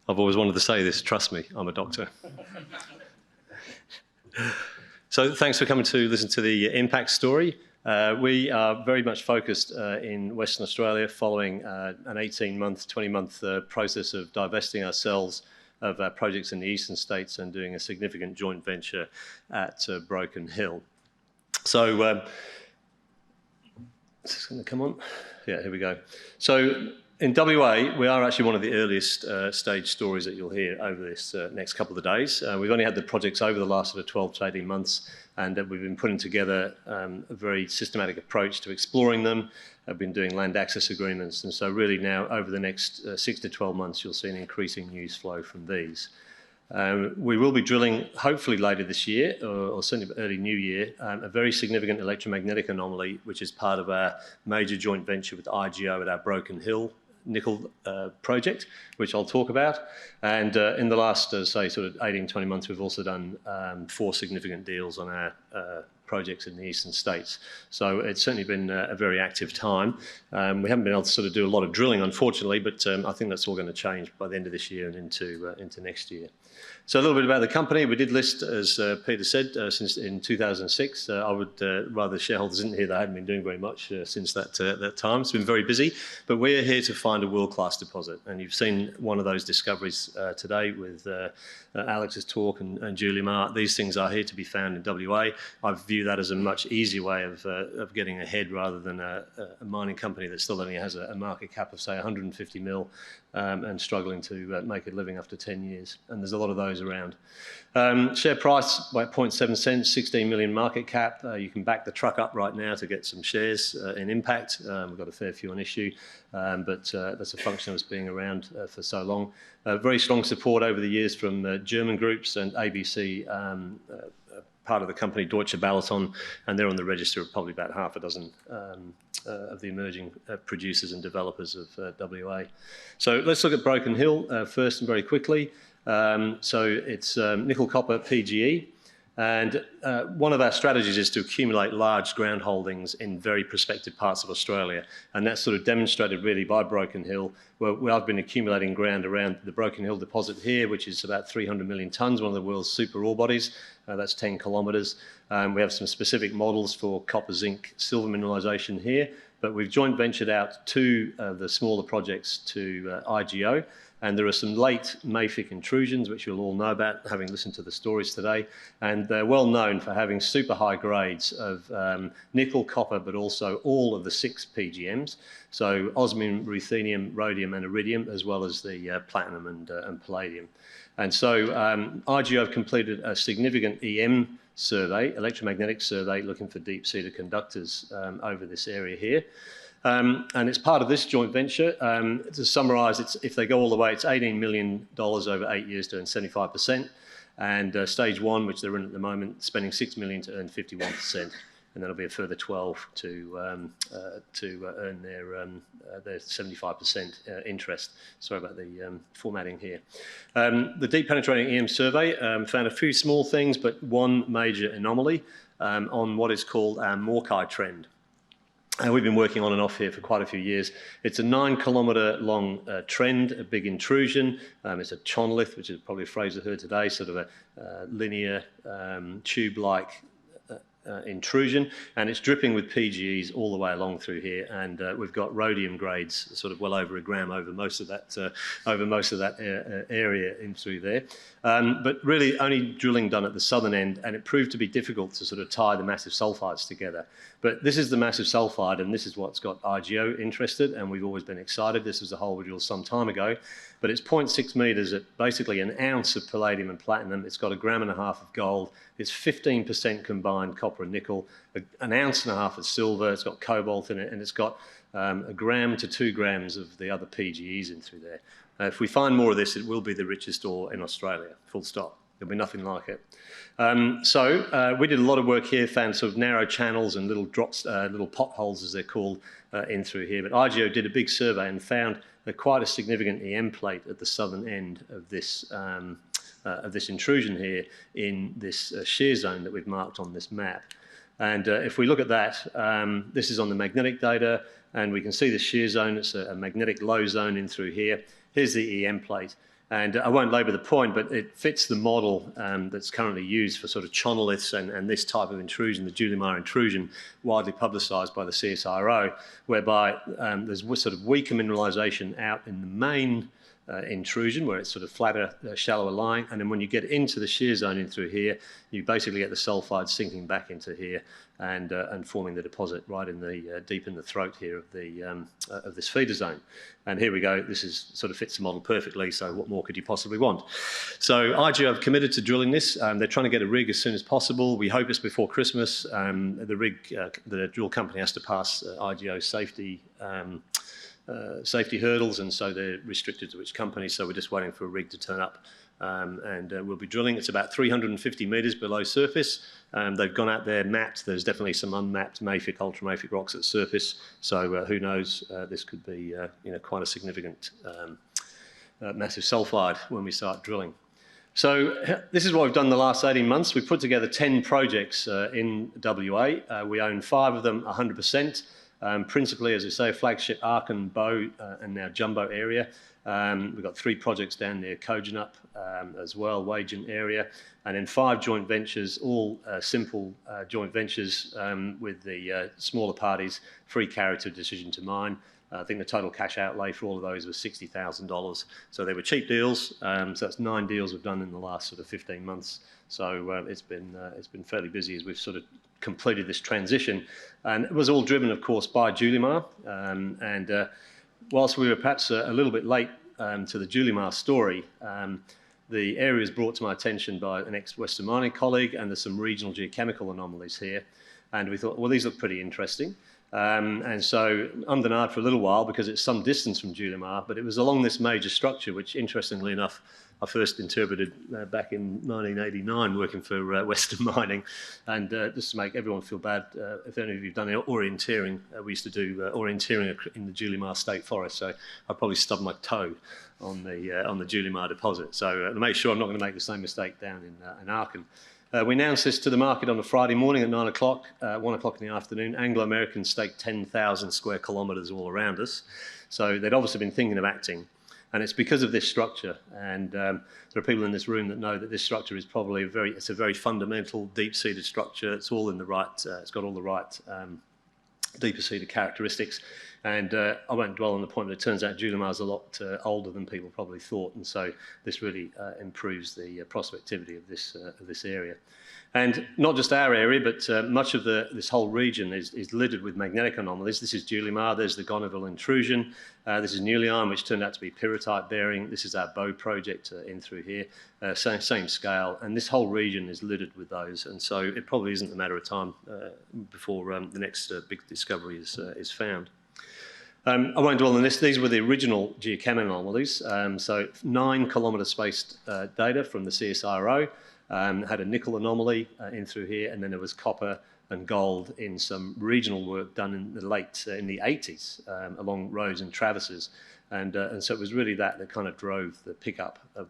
I've always wanted to say this, trust me, I'm a doctor. So thanks for coming to listen to the impact story. We are very much focused in Western Australia following an 18-month, 20-month process of divesting ourselves of our projects in the eastern states and doing a significant joint venture at Broken Hill. So, is this going to come on? Yeah, here we go. So in WA, we are actually one of the earliest stage stories that you'll hear over this next couple of days. We've only had the projects over the last sort of 12 to 18 months, and we've been putting together a very systematic approach to exploring them. I've been doing land access agreements, and so really now over the next 6 to 12 months, you'll see an increasing news flow from these. We will be drilling, hopefully later this year, or certainly early new year, a very significant electromagnetic anomaly, which is part of our major joint venture with IGO at our Broken Hill nickel project, which I'll talk about. And in the last, say, sort of 18, 20 months, we've also done 4 significant deals on our projects in the eastern states. So it's certainly been a very active time. We haven't been able to sort of do a lot of drilling, unfortunately, but I think that's all going to change by the end of this year and into next year. So a little bit about the company. We did list, as Peter said, since in 2006. I would rather shareholders didn't hear that I hadn't been doing very much since that time. It's been very busy, but we're here to find a world-class deposit. And you've seen one of those discoveries today with Alex's talk and Juliumar. These things are here to be found in WA. I view that as a much easier way of getting ahead rather than a mining company that still only has a market cap of, say, 150 mil and struggling to make a living after 10 years. And there's a lot of those around. Share price by 0.7 cents, 16 million market cap. You can back the truck up right now to get some shares in Impact. We've got a fair few on issue, but that's a function of us being around for so long. Very strong support over the years from German groups and ABC, part of the company Deutsche Balaton, and they're on the register of probably about half a dozen of the emerging producers and developers of WA. So let's look at Broken Hill first and very quickly. So it's nickel copper PGE, and one of our strategies is to accumulate large ground holdings in very prospective parts of Australia, and that's sort of demonstrated really by Broken Hill, where I've been accumulating ground around the Broken Hill deposit here, which is about 300 million tonnes, one of the world's super ore bodies. That's 10 kilometres. We have some specific models for copper, zinc, silver mineralisation here, but we've joint ventured out 2 of the smaller projects to IGO. And there are some late mafic intrusions, which you'll all know about, having listened to the stories today. And they're well known for having super high grades of nickel, copper, but also all of the 6 PGMs. So osmium, ruthenium, rhodium, and iridium, as well as the platinum and palladium. And so IGO have completed a significant EM survey, electromagnetic survey, looking for deep-seated conductors over this area here. And it's part of this joint venture. To summarise, if they go all the way, it's $18 million over 8 years to earn 75%. And stage 1, which they're in at the moment, spending $6 million to earn 51%. And there'll be a further 12 to earn their 75% interest. Sorry about the formatting here. The deep penetrating EM survey found a few small things, but one major anomaly on what is called our Mokai Trend. And we've been working on and off here for quite a few years. It's a 9-kilometre long trend, a big intrusion. It's a chonolith, which is probably a phrase I heard today, sort of a linear tube-like intrusion, and it's dripping with PGEs all the way along through here, and we've got rhodium grades sort of well over a gram over most of that area in through there. But really only drilling done at the southern end, and it proved to be difficult to sort of tie the massive sulfides together. But this is the massive sulfide, and this is what's got IGO interested, and we've always been excited. This was a hole we drilled some time ago, but it's 0.6 metres at basically an ounce of palladium and platinum. It's got 1.5 grams of gold. It's 15% combined copper and nickel, 1.5 ounces of silver. It's got cobalt in it, and it's got 1 gram to 2 grams of the other PGEs in through there. If we find more of this, it will be the richest ore in Australia, full stop. There'll be nothing like it. So we did a lot of work here, found sort of narrow channels and little drops, little potholes as they're called, in through here. But IGO did a big survey and found quite a significant EM plate at the southern end of this intrusion here in this shear zone that we've marked on this map. And if we look at that, this is on the magnetic data, and we can see the shear zone. It's a magnetic low zone in through here. Here's the EM plate. And I won't labour the point, but it fits the model that's currently used for sort of chonoliths and this type of intrusion, the Juliumar intrusion, widely publicised by the CSIRO, whereby there's sort of weaker mineralisation out in the main intrusion, where it's sort of flatter, shallower lying, and then when you get into the shear zone in through here, you basically get the sulphide sinking back into here and forming the deposit right in the deep in the throat here of this feeder zone. And here we go. This is sort of fits the model perfectly. So what more could you possibly want? So IGO have committed to drilling this. They're trying to get a rig as soon as possible. We hope it's before Christmas. The rig, the drill company has to pass IGO safety hurdles, and so they're restricted to which company, so we're just waiting for a rig to turn up and we'll be drilling. It's about 350 metres below surface. They've gone out there, mapped. There's definitely some unmapped mafic, ultramafic rocks at surface, so who knows, this could be quite a significant massive sulphide when we start drilling. So this is what we've done the last 18 months. We've put together 10 projects in WA. We own 5 of them 100%. Principally, as I say, flagship Arkin, Bow and now Jumbo area. We've got 3 projects down near Kojonup as well, Wagen area, and then 5 joint ventures, all simple joint ventures with the smaller parties, free carry to decision to mine. I think the total cash outlay for all of those was $60,000. So they were cheap deals. So that's 9 deals we've done in the last sort of 15 months. So it's been fairly busy as we've sort of completed this transition, and it was all driven, of course, by Juliumar. Whilst we were perhaps a little bit late to the Juliumar story, the area was brought to my attention by an ex-Western Mining colleague, and there's some regional geochemical anomalies here, and we thought, well, these look pretty interesting. And so undenied for a little while because it's some distance from Juliumar, but it was along this major structure, which interestingly enough, I first interpreted back in 1989 working for Western Mining. And just to make everyone feel bad, if any of you have done orienteering, we used to do orienteering in the Juliumar State Forest, so I probably stubbed my toe on the Juliumar deposit. So to make sure I'm not going to make the same mistake down in Arkin. We announced this to the market on a Friday morning at 9 o'clock, 1 o'clock in the afternoon. Anglo-Americans staked 10,000 square kilometres all around us. So they'd obviously been thinking of acting. And it's because of this structure. And there are people in this room that know that this structure is probably it's a very fundamental, deep-seated structure. It's all in the right, it's got all the right deeper-seated characteristics. And I won't dwell on the point, but it turns out Juliumar is a lot older than people probably thought, and so this really improves the prospectivity of this area. And not just our area, but much of this whole region is littered with magnetic anomalies. This is Juliumar, there's the Gonaville Intrusion, this is Newlyon, which turned out to be pyrrhotite bearing. This is our Bow project in through here, same scale, and this whole region is littered with those, and so it probably isn't a matter of time before the next big discovery is found. I won't dwell on this. These were the original Geochem Anomalies, so 9 kilometre spaced data from the CSIRO. Had a nickel anomaly in through here, and then there was copper and gold in some regional work done in the in the 80s along roads and traverses, and so it was really that kind of drove the pickup of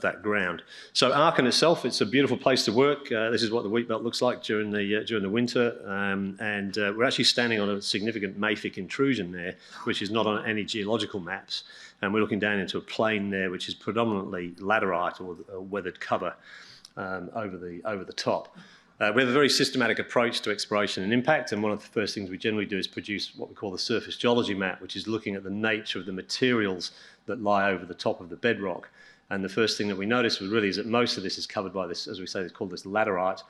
that ground. So Arkin itself, it's a beautiful place to work. This is what the Wheatbelt looks like during the winter, and we're actually standing on a significant mafic intrusion there, which is not on any geological maps, and we're looking down into a plain there, which is predominantly laterite or weathered cover over the top. We have a very systematic approach to exploration and impact, and one of the first things we generally do is produce what we call the surface geology map, which is looking at the nature of the materials that lie over the top of the bedrock. And the first thing that we noticed is that most of this is covered by this, as we say, it's called this laterite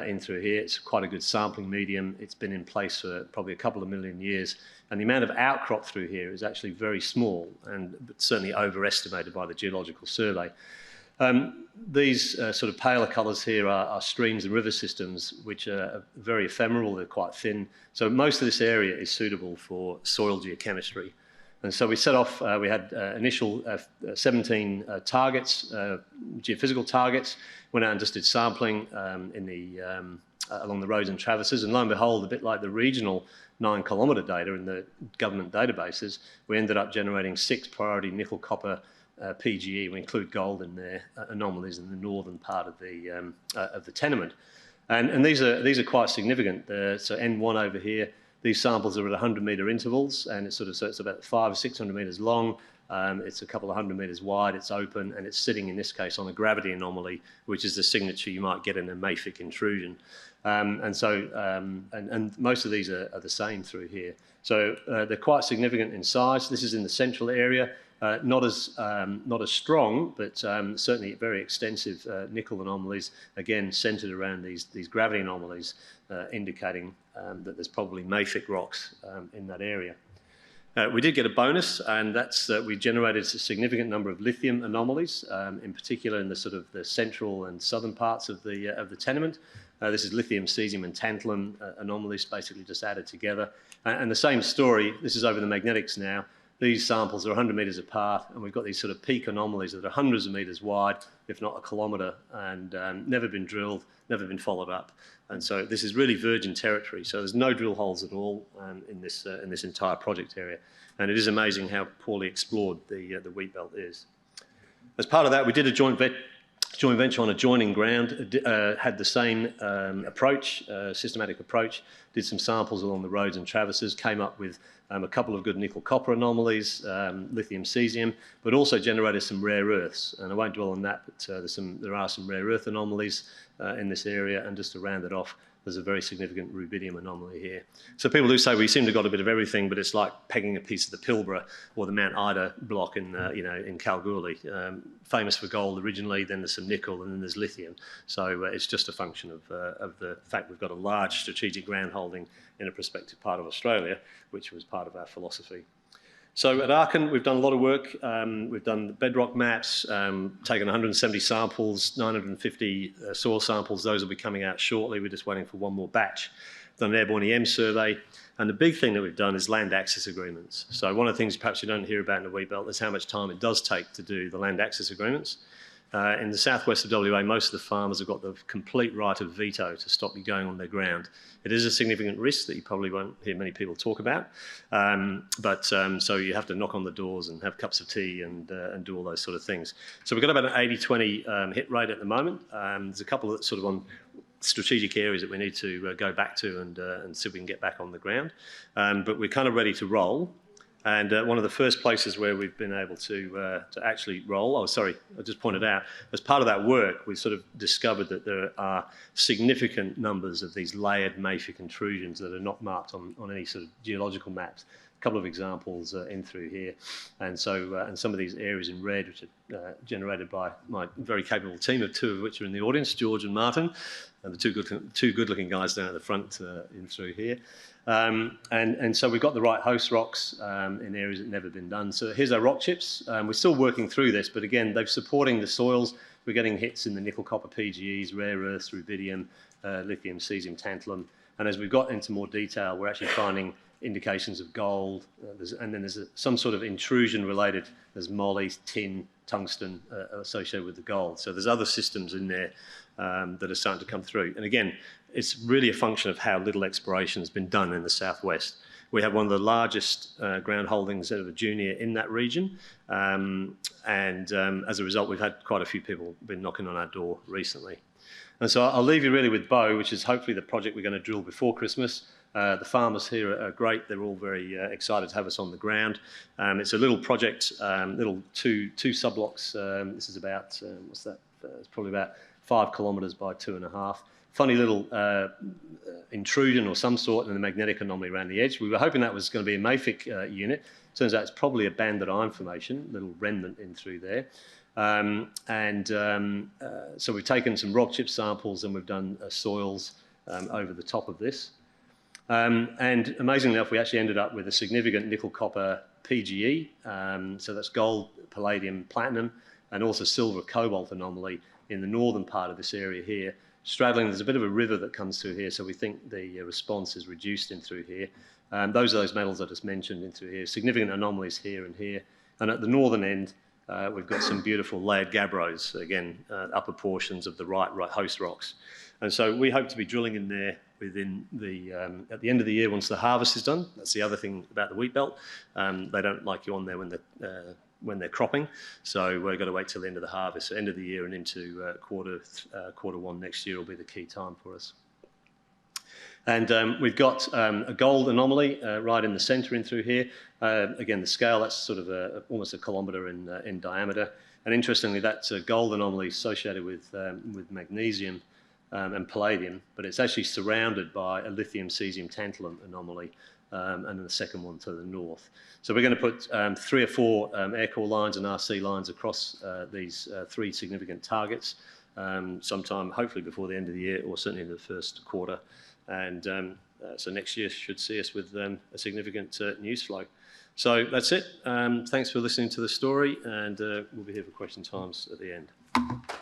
in through here. It's quite a good sampling medium. It's been in place for probably a couple of million years. And the amount of outcrop through here is actually very small, but certainly overestimated by the Geological Survey. These sort of paler colours here are streams and river systems, which are very ephemeral. They're quite thin. So most of this area is suitable for soil geochemistry. And so we set off, we had initial 17 targets, geophysical targets, went out and just did sampling along the roads and traverses, and lo and behold, a bit like the regional 9 kilometre data in the government databases, we ended up generating 6 priority nickel copper PGE, we include gold in there, anomalies in the northern part of the tenement. And these are quite significant. So N1 over here, These samples are at 100-metre intervals, and it's so it's about 500 or 600 metres long. It's a couple of 100 metres wide, it's open, and it's sitting, in this case, on a gravity anomaly, which is the signature you might get in a mafic intrusion. And most of these are the same through here. So they're quite significant in size. This is in the central area, not as strong, but certainly very extensive nickel anomalies, again centred around these gravity anomalies, indicating that there's probably mafic rocks in that area. We did get a bonus, and that's we generated a significant number of lithium anomalies, in particular in the central and southern parts of the tenement. This is lithium, cesium, and tantalum anomalies, basically just added together. And the same story. This is over the magnetics now. These samples are 100 metres apart, and we've got these sort of peak anomalies that are hundreds of metres wide, if not a kilometre, and never been drilled, never been followed up. And so this is really virgin territory. So there's no drill holes at all in this entire project area. And it is amazing how poorly explored the Wheatbelt is. As part of that, we did a joint venture on adjoining ground, had the same approach, systematic approach, did some samples along the roads and traverses, came up with a couple of good nickel-copper anomalies, lithium, cesium, but also generated some rare earths. And I won't dwell on that, but there are some rare earth anomalies in this area. And just to round it off, there's a very significant rubidium anomaly here. So people do say we seem to have got a bit of everything, but it's like pegging a piece of the Pilbara or the Mount Ida block in Kalgoorlie. Famous for gold originally, then there's some nickel, and then there's lithium. So it's just a function of the fact we've got a large strategic ground holding in a prospective part of Australia, which was part of our philosophy. So at Aachen, we've done a lot of work. We've done bedrock maps, taken 170 samples, 950 soil samples. Those will be coming out shortly. We're just waiting for one more batch. Done an airborne EM survey. And the big thing that we've done is land access agreements. So one of the things perhaps you don't hear about in the Wheatbelt is how much time it does take to do the land access agreements. In the southwest of WA, most of the farmers have got the complete right of veto to stop you going on their ground. It is a significant risk that you probably won't hear many people talk about, so you have to knock on the doors and have cups of tea and do all those sort of things. So we've got about an 80-20 hit rate at the moment. There's a couple of sort of on strategic areas that we need to go back to and see if we can get back on the ground, but we're kind of ready to roll. And one of the first places where we've been able to actually roll, I just pointed out, as part of that work, we sort of discovered that there are significant numbers of these layered mafic intrusions that are not marked on any sort of geological maps. A couple of examples in through here. And so, and some of these areas in red, which are generated by my very capable team of two of which are in the audience, George and Martin, and the two good-looking guys down at the front in through here. And so we've got the right host rocks in areas that have never been done. So here's our rock chips. We're still working through this, but again, they're supporting the soils. We're getting hits in the nickel, copper, PGEs, rare earths, rubidium, lithium, cesium, tantalum. And as we've got into more detail, we're actually finding indications of gold, and then there's some sort of intrusion related. There's moly, tin, tungsten associated with the gold. So there's other systems in there that are starting to come through. And again, it's really a function of how little exploration has been done in the southwest. We have one of the largest ground holdings of a junior in that region, and as a result, we've had quite a few people been knocking on our door recently. And so I'll leave you really with Bo, which is hopefully the project we're going to drill before Christmas. The farmers here are great. They're all very excited to have us on the ground. It's a little project, little two subblocks. This is about, what's that? It's probably about 5 kilometres by 2.5. Funny little intrusion or some sort in the magnetic anomaly around the edge. We were hoping that was going to be a mafic unit. Turns out it's probably a banded iron formation, little remnant in through there. So we've taken some rock chip samples and we've done soils over the top of this. And amazingly enough, we actually ended up with a significant nickel-copper PGE. So that's gold, palladium, platinum, and also silver-cobalt anomaly in the northern part of this area here. Straddling, there's a bit of a river that comes through here, so we think the response is reduced in through here. Those are those metals I just mentioned in through here. Significant anomalies here and here. And at the northern end, we've got some beautiful layered gabbros, again, upper portions of the right host rocks. And so we hope to be drilling in there within at the end of the year once the harvest is done. That's the other thing about the Wheatbelt. They don't like you on there when they're cropping, so we've got to wait till the end of the harvest. So end of the year and into quarter one next year will be the key time for us. And we've got a gold anomaly right in the centre in through here. Again, the scale, that's sort of almost a kilometre in diameter. And interestingly, that's a gold anomaly associated with magnesium and palladium, but it's actually surrounded by a lithium cesium tantalum anomaly, and then the second one to the north. So we're going to put 3 or 4 air core lines and RC lines across these 3 significant targets sometime, hopefully before the end of the year, or certainly in the first quarter. And so next year should see us with a significant news flow. So that's it. Thanks for listening to the story, and we'll be here for question times at the end.